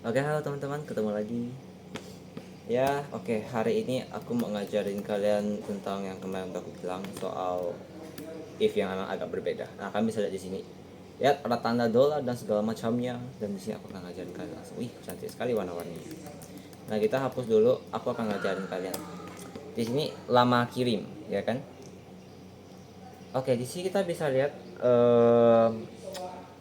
Oke, halo teman-teman, ketemu lagi. Ya, oke, hari ini aku mau ngajarin kalian tentang yang kemarin aku bilang soal if yang memang agak berbeda. Nah, kalian bisa lihat di sini. Ya, ada tanda dolar dan segala macamnya. Dan di sini aku akan ngajarin kalian langsung. Wih, cantik sekali warna-warni. Nah, kita hapus dulu. Aku akan ngajarin kalian. Di sini lama kirim, ya kan? Oke, di sini kita bisa lihat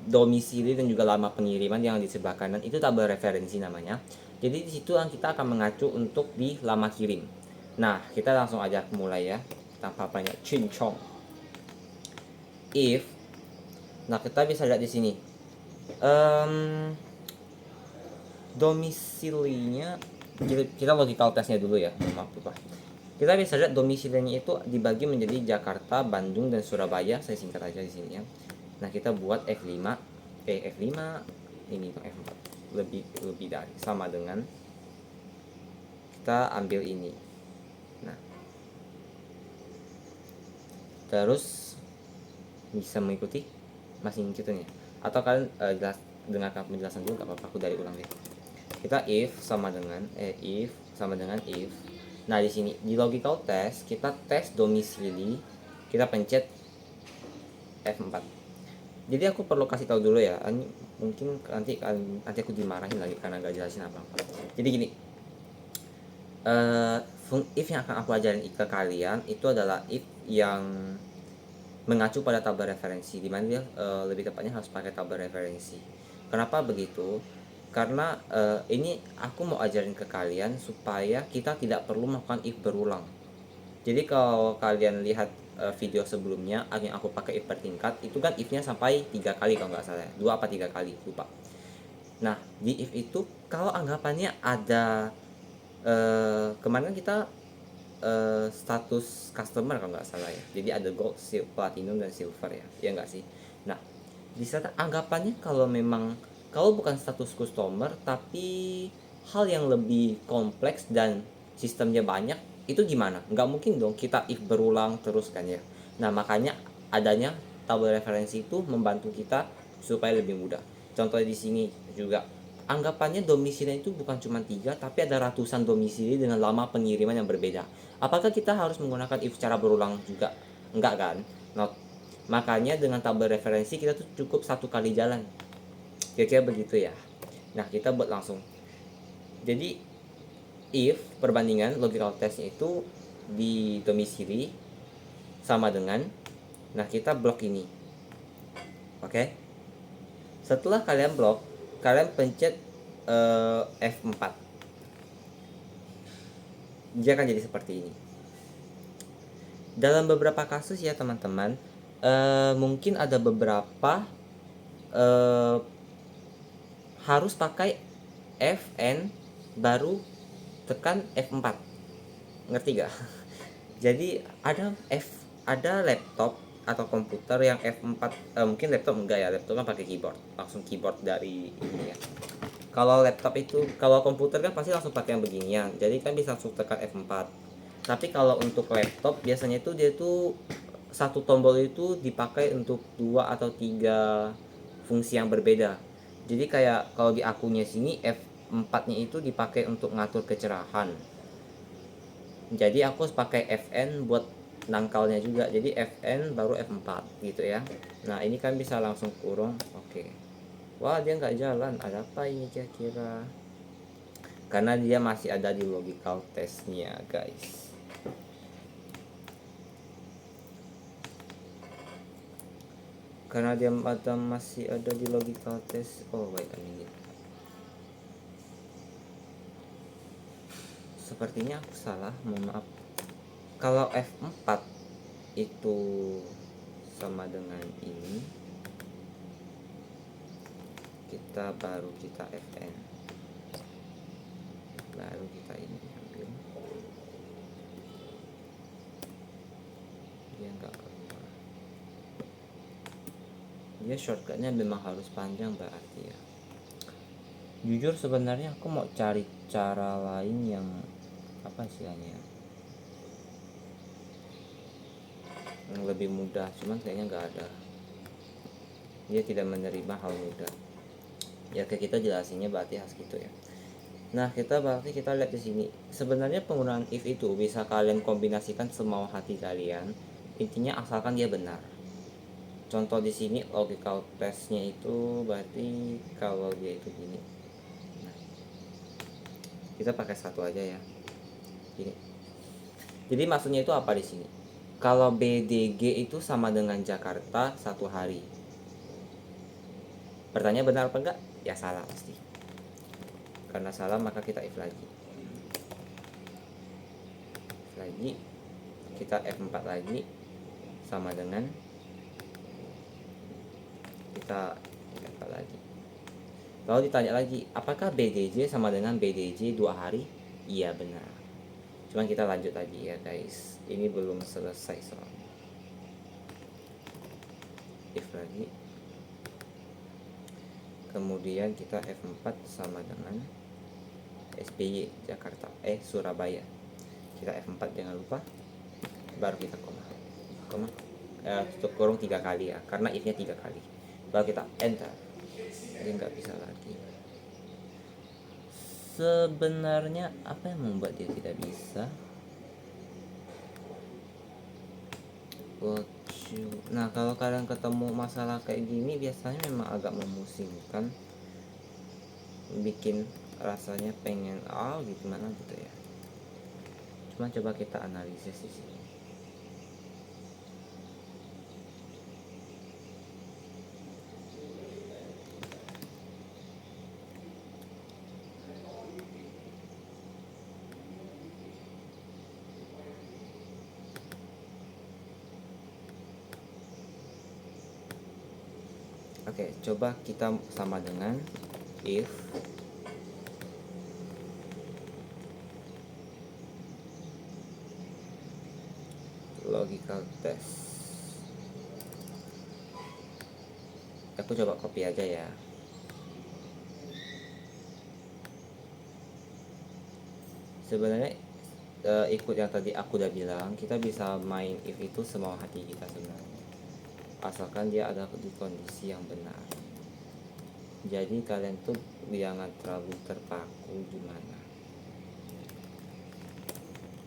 domisili dan juga lama pengiriman yang di sebelah kanan itu tabel referensi namanya. Jadi di situ kita akan mengacu untuk di lama kirim. Nah, kita langsung aja mulai ya tanpa banyak cincong. If, nah kita bisa lihat di sini. Um, Domisilinya kita logical testnya dulu ya, maaf lupa. Kita bisa lihat domisilinya itu dibagi menjadi Jakarta, Bandung, dan Surabaya. Saya singkat aja di sini ya. Nah, kita buat F5, F5 ini F4 lebih lebih dari sama dengan kita ambil ini. Nah, terus bisa mengikuti masih ngikutinnya atau kalian dengarkan penjelasan dulu, nggak apa-apa, aku dari ulang deh. Kita if sama dengan if. Nah, di sini di logical test kita tes domisili, kita pencet F4. Jadi aku perlu kasih tahu dulu ya, ini mungkin nanti aku dimarahin lagi karena nggak jelasin apa-apa. Jadi gini, if yang akan aku ajarin ke kalian itu adalah if yang mengacu pada tabel referensi, di mana dia lebih tepatnya harus pakai tabel referensi. Kenapa begitu? Karena ini aku mau ajarin ke kalian supaya kita tidak perlu melakukan if berulang. Jadi kalau kalian lihat video sebelumnya yang aku pakai if bertingkat, itu kan if-nya sampai 3 kali kalau nggak salah, 2 apa 3 kali, lupa. Nah, di if itu kalau anggapannya ada kemarin kita status customer kalau nggak salah ya. Jadi ada gold, silver, platinum, dan silver ya. Ya nggak sih? Nah, di sana anggapannya kalau bukan status customer tapi hal yang lebih kompleks dan sistemnya banyak, itu gimana? Nggak mungkin dong kita if berulang terus kan ya. Nah, makanya adanya tabel referensi itu membantu kita supaya lebih mudah. Contoh di sini juga anggapannya domisili itu bukan cuma 3 tapi ada ratusan domisili dengan lama pengiriman yang berbeda. Apakah kita harus menggunakan if secara berulang juga? Enggak kan? Not. Makanya dengan tabel referensi kita tuh cukup satu kali jalan. Kira-kira begitu ya. Nah, kita buat langsung. Jadi if perbandingan logical testnya itu di domisili sama dengan, nah kita blok ini. Oke. Setelah kalian blok, kalian pencet F4. Dia akan jadi seperti ini. Dalam beberapa kasus ya teman-teman, mungkin ada beberapa harus pakai Fn baru tekan F4. Ngerti gak? Jadi ada laptop atau komputer yang F4, mungkin laptop enggak ya, laptop kan pakai keyboard, langsung keyboard dari ini ya. Kalau laptop itu, kalau komputer kan pasti langsung pakai yang beginian, jadi kan bisa langsung tekan F4. Tapi kalau untuk laptop biasanya itu dia tuh satu tombol itu dipakai untuk 2 atau 3 fungsi yang berbeda. Jadi kayak kalau di akunnya sini F4-nya itu dipakai untuk ngatur kecerahan. Jadi aku harus pakai Fn buat nangkalnya juga. Jadi Fn baru F4 gitu ya. Nah, ini kan bisa langsung kurung. Oke. Wah, dia nggak jalan. Ada apa ini kira-kira? Karena dia masih ada di logical testnya, guys. Karena dia masih ada di logical test. Oh, wait a minute. Sepertinya aku salah, mohon maaf. Kalau F4 itu sama dengan ini, kita Fn, baru kita ini ambil. Dia nggak keluar. Dia shortcutnya memang harus panjang berarti ya. Jujur sebenarnya aku mau cari cara lain yang apa istilahnya, yang lebih mudah, cuman kayaknya nggak ada. Dia tidak menerima hal mudah. Ya kayak kita jelasinnya berarti harus gitu ya. Nah, kita lihat di sini. Sebenarnya penggunaan if itu bisa kalian kombinasikan semau hati kalian. Intinya asalkan dia benar. Contoh di sini logical testnya itu berarti kalau dia itu gini. Nah, kita pakai satu aja ya. Gini. Jadi maksudnya itu apa di sini? Kalau BDG itu sama dengan Jakarta satu hari. Pertanyaan benar apa enggak? Ya salah pasti. Karena salah maka kita if lagi. Kita F4 lagi sama dengan kita F4 lagi. Lalu ditanya lagi, apakah BDJ sama dengan BDJ 2 hari? Iya benar. Cuman kita lanjut lagi ya guys. Ini belum selesai soalnya. If lagi. Kemudian kita F4 sama dengan SBY Jakarta Surabaya. Kita F4 jangan lupa. Baru kita koma tutup kurung 3 kali ya, karena if nya 3 kali. Baru kita enter. Jadi nggak bisa lagi. Sebenarnya apa yang membuat dia tidak bisa? Nah, kalau kalian ketemu masalah kayak gini biasanya memang agak memusingkan, bikin rasanya pengen gimana gitu ya. Cuma coba kita analisis di sini. Oke, coba kita sama dengan if logical test. Aku coba copy aja ya. Sebenarnya ikut yang tadi aku udah bilang, kita bisa main if itu semau hati kita sebenarnya, asalkan dia ada di kondisi yang benar. Jadi kalian tuh jangan terlalu terpaku gimana.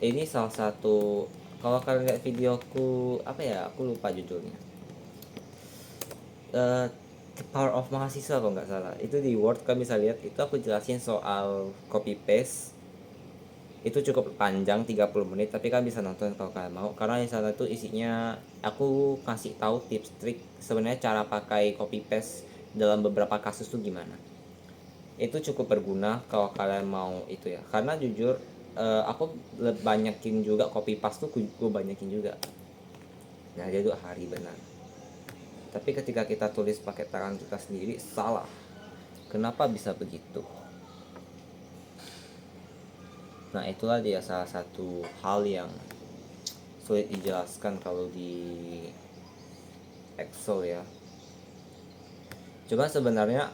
Ini salah satu, kalau kalian lihat videoku apa ya, aku lupa judulnya, The Power of Mahasiswa kalau nggak salah, itu di Word kalian bisa lihat. Itu aku jelasin soal copy paste. Itu cukup panjang 30 menit, tapi kalian bisa nonton kalau kalian mau, karena di sana tuh isinya aku kasih tahu tips trik sebenarnya cara pakai copy paste dalam beberapa kasus tuh gimana. Itu cukup berguna kalau kalian mau itu ya, karena jujur aku banyakin juga copy paste tuh, gue banyakin juga. Nah, dia tuh hari benar. Tapi ketika kita tulis pakai tangan kita sendiri salah. Kenapa bisa begitu? Nah, itulah dia salah satu hal yang sulit dijelaskan kalau di Excel ya. Cuma sebenarnya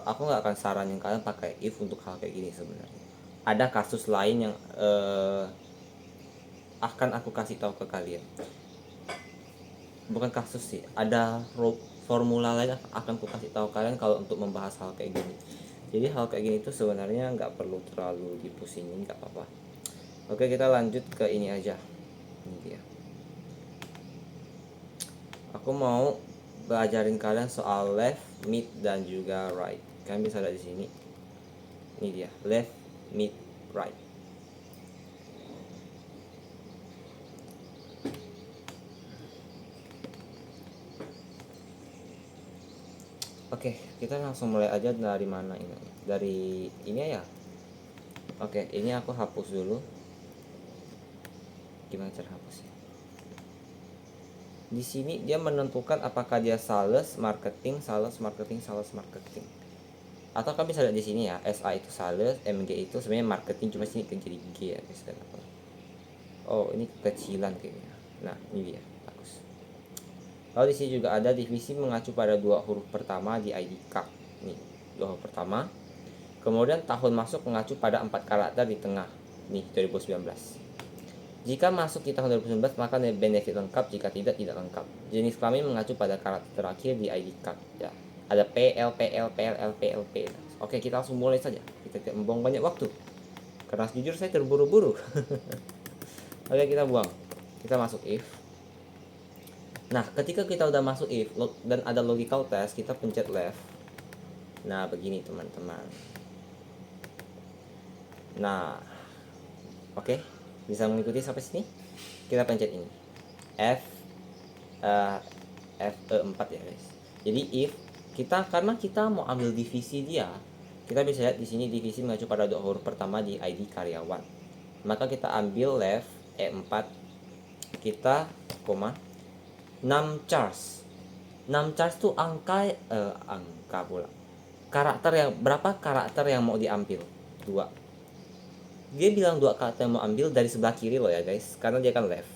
aku nggak akan saranin kalian pakai if untuk hal kayak gini sebenarnya. Ada kasus lain yang akan aku kasih tahu ke kalian. Bukan kasus sih, ada formula lain akan aku kasih tahu kalian kalau untuk membahas hal kayak gini. Jadi hal kayak gini tuh sebenarnya nggak perlu terlalu dipusingin, nggak apa-apa. Oke, kita lanjut ke ini aja. Ini dia. Aku mau belajarin kalian soal left, mid, dan juga right. Kalian bisa lihat di sini. Ini dia, left, mid, right. Oke, kita langsung mulai aja dari mana ini? Dari ini ya. Oke, ini aku hapus dulu. Gimana cara hapusnya? Di sini dia menentukan apakah dia sales, marketing, sales, marketing, sales, marketing. Atau kan bisa lihat di sini ya, SA itu sales, MG itu sebenarnya marketing, cuma sini jadi G ya guys. Oh, ini kekecilan kayaknya. Nah, ini dia, bagus. Lalu di sini juga ada divisi mengacu pada 2 huruf pertama di ID card. Nih, 2 huruf pertama. Kemudian tahun masuk mengacu pada 4 karakter di tengah. Nih, 2019. Jika masuk di tahun 2019 maka benefit lengkap, jika tidak lengkap. Jenis kelamin mengacu pada karakter terakhir di ID card ya. Ada P, L, P, L, P, L, L, P, L, P. Oke, kita langsung mulai saja. Kita tidak membuang banyak waktu. Karena jujur saya terburu-buru. Oke, kita buang. Kita masuk if. Nah, ketika kita udah masuk if dan ada logical test, kita pencet left. Nah, begini teman-teman. Nah, oke, bisa mengikuti sampai sini. Kita pencet ini F F4 ya guys. Jadi if kita, karena kita mau ambil divisi dia, kita bisa lihat di sini divisi mengacu pada dua huruf pertama di ID karyawan. Maka kita ambil left E4, kita koma 6 charge. 6 charge tuh angka pula. Karakter yang berapa karakter yang mau diambil? 2. Dia bilang 2 karakter yang mau ambil dari sebelah kiri loh ya guys, karena dia kan left.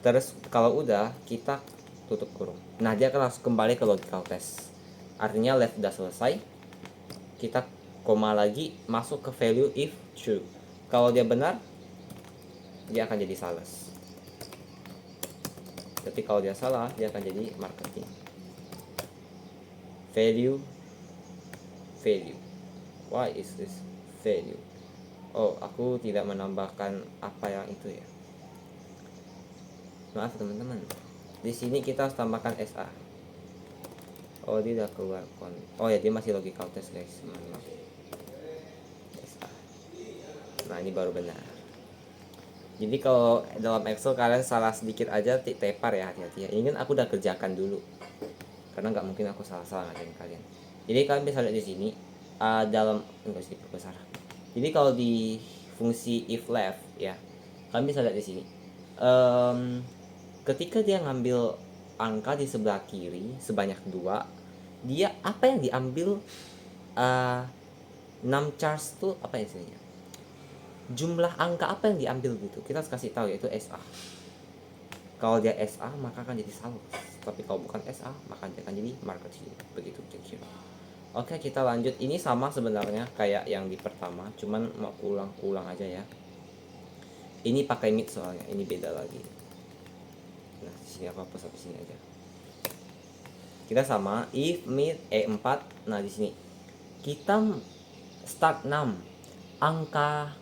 Terus kalau udah kita tutup kurung. Nah, dia akan langsung kembali ke logical test. Artinya left udah selesai. Kita koma lagi, masuk ke value if true. Kalau dia benar, dia akan jadi sales. Tapi kalau dia salah, dia akan jadi marketing. Value. Why is this value? Oh, aku tidak menambahkan apa yang itu ya. Maaf teman-teman. Di sini kita harus tambahkan SA. Oh, dia udah keluar oh ya, dia masih logical test guys. Maaf. SA. Nah, ini baru benar. Jadi kalau dalam Excel kalian salah sedikit aja tepar ya, hati-hati ya. Ini kan aku udah kerjakan dulu. Karena nggak mungkin aku salah-salah ngajarin kalian. Jadi kalian bisa lihat di sini dalam enggak sih besar. Jadi kalau di fungsi if left ya, kalian bisa lihat di sini. Ketika dia ngambil angka di sebelah kiri sebanyak 2, dia apa yang diambil 6 charge tuh apa ya istilahnya? Jumlah angka apa yang diambil gitu. Kita harus kasih tahu yaitu SA. Kalau dia SA maka akan jadi sales. Tapi kalau bukan SA maka dia akan jadi marketing. Begitu kira-kira. Oke, kita lanjut. Ini sama sebenarnya kayak yang di pertama, cuman mau ulang aja ya. Ini pakai mid soalnya, ini beda lagi. Nah, di sini aku hapus sampai sini aja. Kita sama if mid E4. Nah, di sini kita start 6. Angka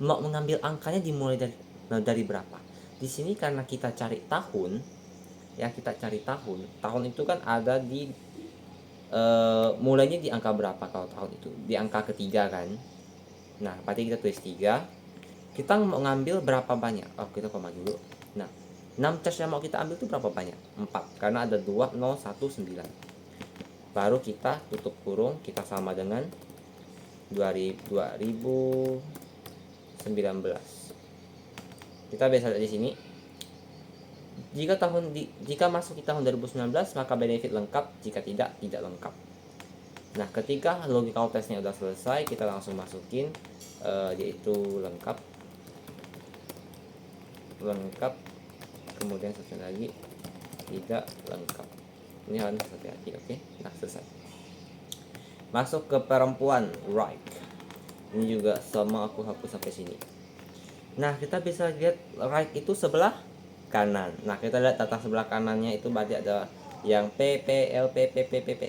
mau mengambil angkanya dimulai dari berapa? Di sini karena kita cari tahun, ya kita cari tahun. Tahun itu kan ada di mulainya di angka berapa kalau tahun itu? Di angka ketiga kan. Nah, berarti kita tulis 3. Kita mau ngambil berapa banyak? Oh, kita koma dulu. Nah, 6 charge yang mau kita ambil itu berapa banyak? 4. Karena ada 2, 0, 1, 9. Baru kita tutup kurung, kita sama dengan 2019. Kita bisa lihat di sini. Jika masuk di tahun 2019 maka benefit lengkap, jika tidak lengkap. Nah, ketika logical testnya udah selesai, kita langsung masukin yaitu lengkap, kemudian satu lagi tidak lengkap. Ini harus hati-hati, oke? Nah, selesai. Masuk ke perempuan, right. Ini juga sama, aku hapus sampai sini. Nah, kita bisa lihat right itu sebelah kanan. Nah, kita lihat tata sebelah kanannya itu berarti ada yang P, P, L, P, P, P, P, P.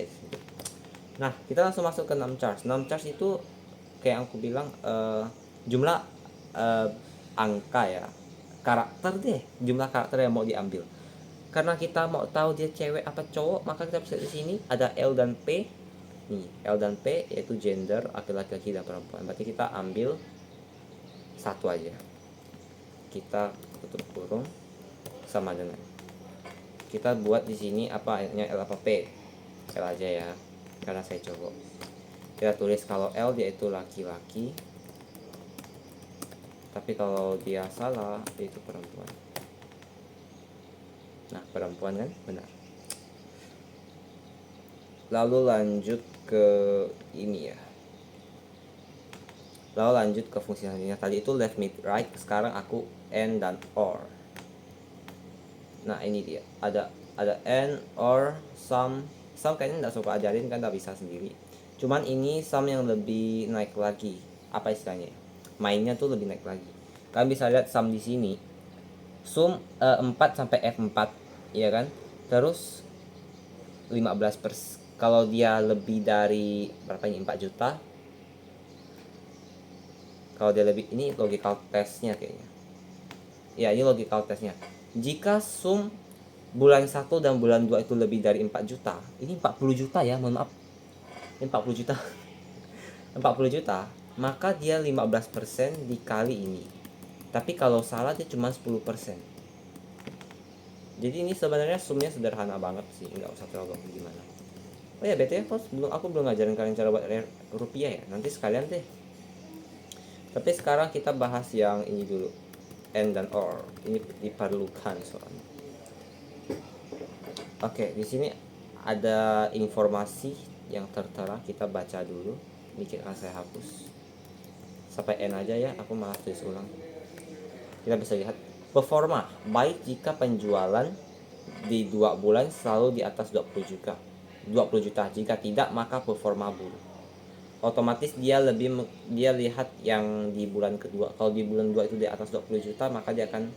Nah, kita langsung masuk ke 6 charge. 6 charge itu kayak aku bilang jumlah angka ya, karakter deh, jumlah karakter yang mau diambil. Karena kita mau tahu dia cewek apa cowok, maka kita bisa di sini ada L dan P. Nih, L dan P yaitu gender, laki-laki dan perempuan. Berarti kita ambil satu aja. Kita tutup kurung sama dengan. Kita buat di sini apa nya L apa P? L aja ya. Karena saya cowok. Kita tulis kalau L dia itu laki-laki. Tapi kalau dia salah, dia itu perempuan. Nah, perempuan kan benar. Lalu lanjut ke ini ya. Lalu lanjut ke fungsi selanjutnya. Tadi itu left, mid, right. Sekarang aku and dan or. Nah, ini dia. Ada and, or, some. Some kayaknya nggak suka ajarin kan, nggak bisa sendiri. Cuman ini some yang lebih naik lagi. Apa istilahnya? Mainnya tuh lebih naik lagi. Kalian bisa lihat sum di sini. Sum 4 sampai F4, ya kan? Terus 15 Kalau dia lebih dari berapa ini, 4 juta. Kalau dia lebih, ini logical testnya kayaknya. Ya, ini logical testnya. Jika sum bulan 1 dan bulan 2 itu lebih dari 4 juta, ini 40 juta ya, mohon maaf. Ini 40 juta. 40 juta, maka dia 15% dikali ini. Tapi kalau salah dia cuma 10%. Jadi ini sebenarnya sumnya sederhana banget sih, nggak usah terlalu gimana. Oh ya, BTW aku belum ngajarin kalian cara buat rupiah ya. Nanti sekalian deh. Tapi sekarang kita bahas yang ini dulu. And dan or. Ini diperlukan soalnya. Oke, di sini ada informasi yang tertera, kita baca dulu. Ini akan saya hapus. Sampai N aja ya, aku malah tulis ulang. Kita bisa lihat performa baik jika penjualan di 2 bulan selalu di atas 20 juta. Jika tidak maka performa buruk. Otomatis dia lihat yang di bulan kedua. Kalau di bulan 2 itu di atas 20 juta maka dia akan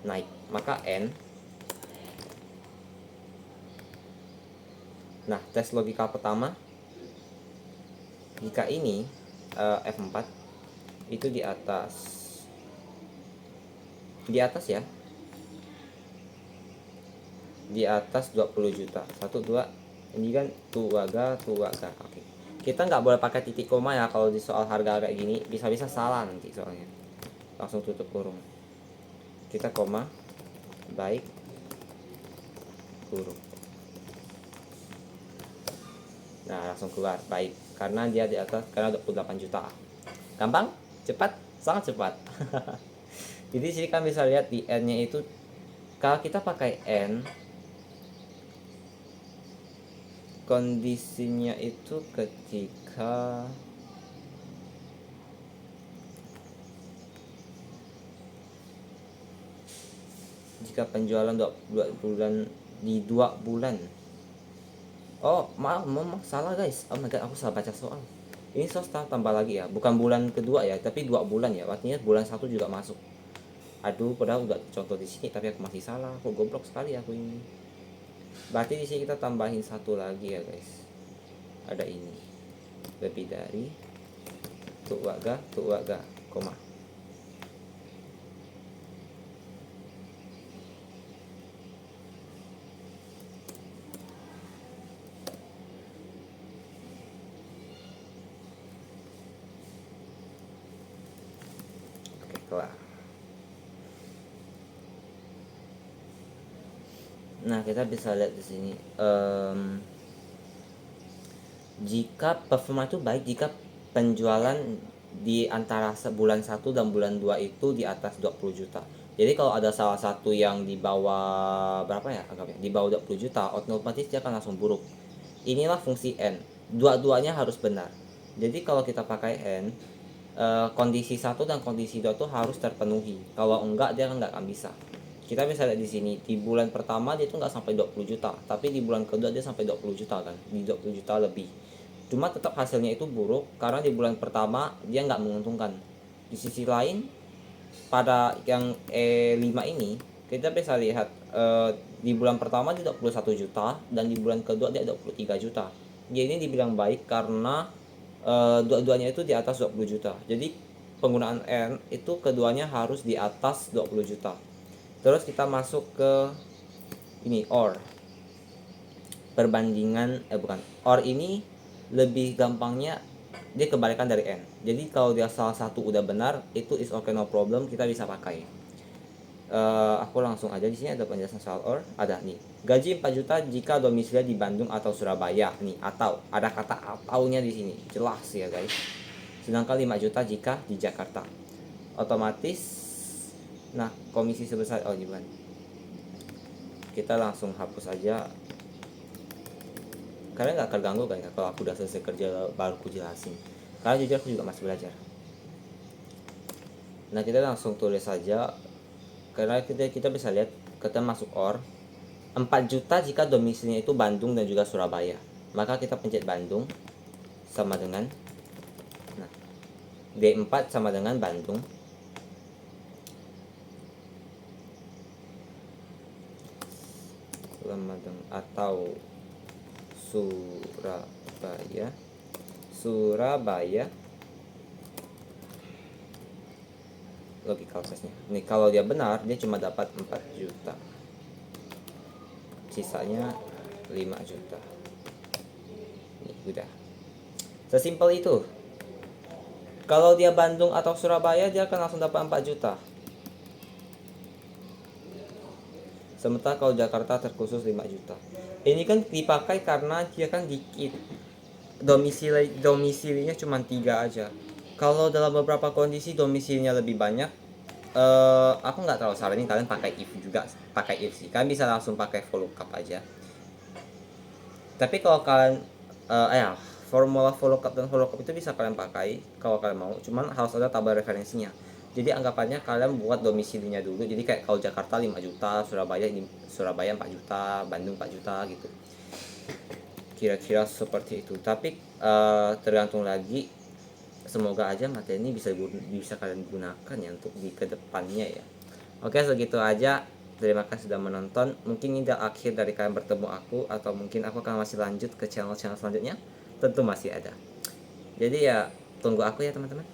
naik. Maka N. Nah, tes logika pertama, jika ini F4 itu di atas ya, di atas 20 juta. 1, 2, ini kan tuaga. Oke. Kita nggak boleh pakai titik koma ya kalau di soal harga kayak gini, bisa-bisa salah nanti soalnya. Langsung tutup kurung. Kita koma, baik, kurung. Nah, langsung keluar, baik. Karena dia di atas, karena 28 juta. Gampang? Cepat? Sangat cepat. Jadi sini kan bisa lihat di N-nya itu, kalau kita pakai N, kondisinya itu ketika penjualan 2 bulan di 2 bulan. Oh, maaf, salah guys. Oh my god, aku salah baca soal. Ini tambah lagi ya, bukan bulan kedua ya, tapi 2 bulan ya. Artinya bulan 1 juga masuk. Aduh, padahal udah contoh di sini tapi aku masih salah. Kok goblok sekali aku ini. Berarti di sini kita tambahin 1 lagi ya guys. Ada ini. Lebih dari tuaga, koma. Oke, kelar. Nah, kita bisa lihat di sini. Jika performa itu baik jika penjualan di antara bulan 1 dan bulan 2 itu di atas 20 juta. Jadi kalau ada salah satu yang di bawah berapa ya anggapnya? Di bawah 20 juta, otomatis dia akan langsung buruk. Inilah fungsi N. Dua-duanya harus benar. Jadi kalau kita pakai N, kondisi 1 dan kondisi 2 itu harus terpenuhi. Kalau enggak dia nggak akan bisa. Kita bisa lihat di sini, di bulan pertama dia tuh nggak sampai 20 juta, tapi di bulan kedua dia sampai 20 juta kan, di 20 juta lebih. Cuma tetap hasilnya itu buruk karena di bulan pertama dia nggak menguntungkan. Di sisi lain, pada yang E5 ini kita bisa lihat di bulan pertama dia 21 juta dan di bulan kedua dia 23 juta. Jadi ini dibilang baik karena dua-duanya itu di atas 20 juta. Jadi penggunaan N itu keduanya harus di atas 20 juta. Terus kita masuk ke ini OR. Perbandingan bukan. OR ini lebih gampangnya dia kebalikan dari N. Jadi kalau dia salah satu udah benar, itu is okay no problem, kita bisa pakai. Aku langsung aja, di sini ada penjelasan soal OR, ada nih. Gaji 4 juta jika domisili di Bandung atau Surabaya nih, atau ada kata ataunya di sini. Jelas ya guys. Sedangkan 5 juta jika di Jakarta. Otomatis nah, komisi sebesar gimana? Kita langsung hapus aja. Kalian nggak terganggu kan ya kalau aku udah selesai kerja baru aku jelasin. Karena jujur aku juga masih belajar. Nah, kita langsung tulis saja. Karena kita bisa lihat kita masuk OR 4 juta jika domisilinya itu Bandung dan juga Surabaya. Maka kita pencet Bandung sama dengan D4 sama dengan Bandung. Atau Surabaya logical size-nya. Nih kalau dia benar dia cuma dapat 4 juta. Sisanya 5 juta. Nih udah. Sesimpel itu. Kalau dia Bandung atau Surabaya dia akan langsung dapat 4 juta. Sementara kalau Jakarta terkhusus 5 juta. Ini kan dipakai karena dia kan dikit. Domisilinya cuma 3 aja. Kalau dalam beberapa kondisi domisilinya lebih banyak, aku nggak terlalu saranin kalian pakai if juga, pakai if sih. Kalian bisa langsung pakai for lookup aja. Tapi kalau kalian formula for lookup dan for lookup itu bisa kalian pakai kalau kalian mau, cuman harus ada tabel referensinya. Jadi anggapannya kalian buat domisilinya dulu. Jadi kayak kalau Jakarta 5 juta, Surabaya 4 juta, Bandung 4 juta gitu. Kira-kira seperti itu. Tapi tergantung lagi. Semoga aja materi ini bisa kalian gunakan ya untuk di kedepannya ya. Oke, segitu aja. Terima kasih sudah menonton. Mungkin ini udah akhir dari kalian bertemu aku, atau mungkin aku akan masih lanjut ke channel-channel selanjutnya. Tentu masih ada. Jadi ya tunggu aku ya teman-teman.